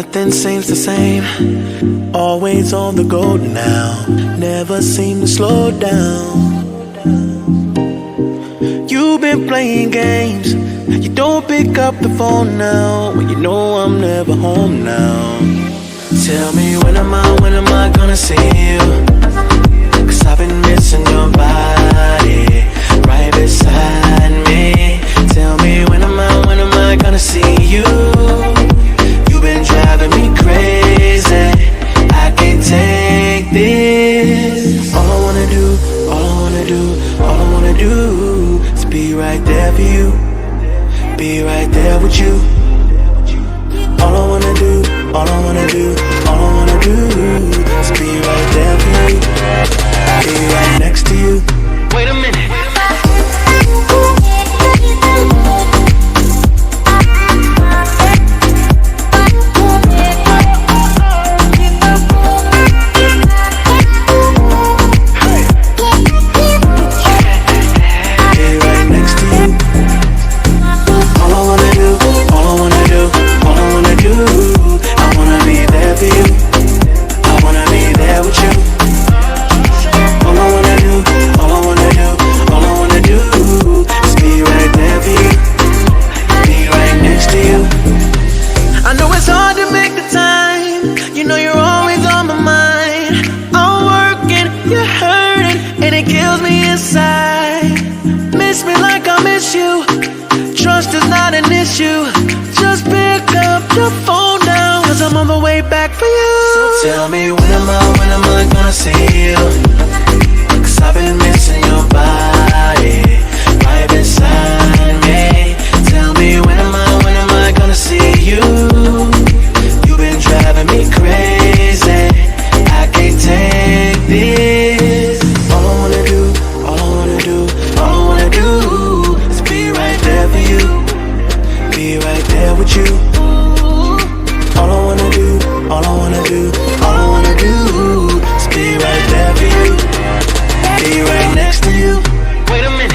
nothing seems the same. Always on the go now, never seem to slow down. You've been playing games, you don't pick up the phone now, when you know I'm never home now. Tell me when am I gonna see you? 'Cause I've been missing your body right beside me. Tell me when am I gonna see you? You've been driving me crazy, I can't take this. All I wanna do is be right there for you, be right there with you. All I wanna do is be right there for you, be right next to you. Wait a minute. Tell me when am I gonna see you? 'Cause I've been missing your body right beside me. Tell me when am I gonna see you? You've been driving me crazy, I can't take this. All I wanna do is be right there for you, be right there with you. All I wanna do is be right there for you, be right next to you. Wait a minute.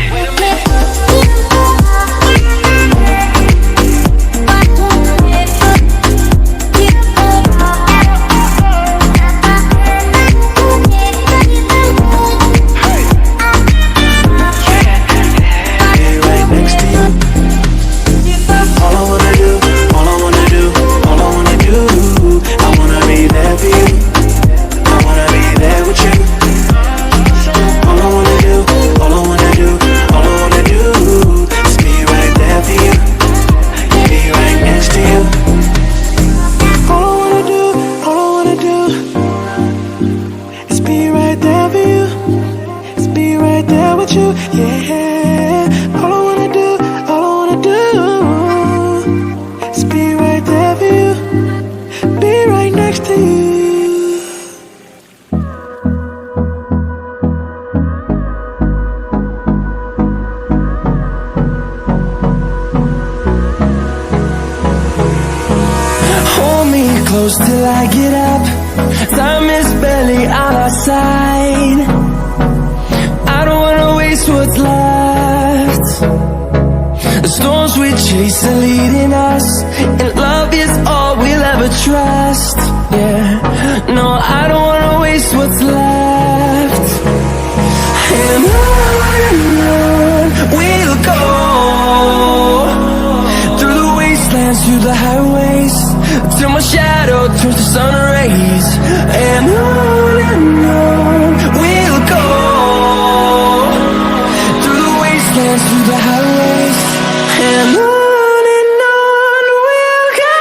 Close till I get up, time is barely on our side. I don't wanna waste what's left. The storms we chase are leading us, and love is all we'll ever trust. Yeah, no, I don't wanna waste what's left. And on we'll go, through the wastelands, through the highways, till my shadow turns to sun rays. And on we'll go, through the wastelands, through the highways, and on we'll go.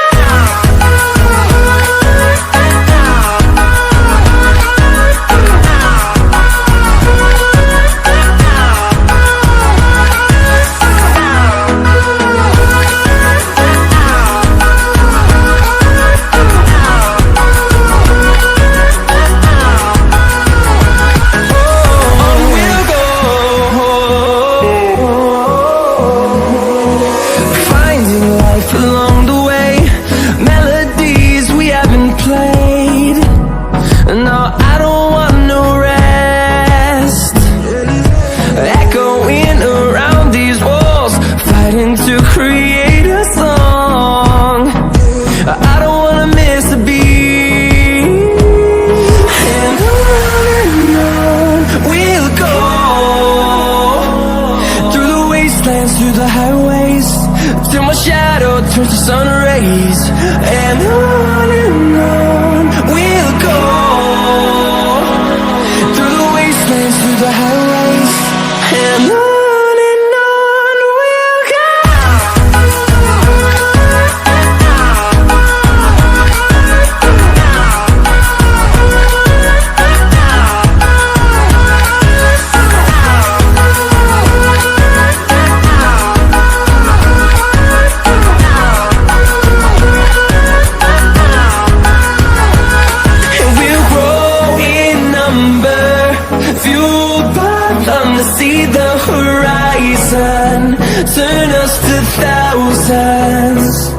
towards the sun rays, and on we'll go, through the wastelands, through the highways, and on we'll go. See the horizon, turn us to thousands.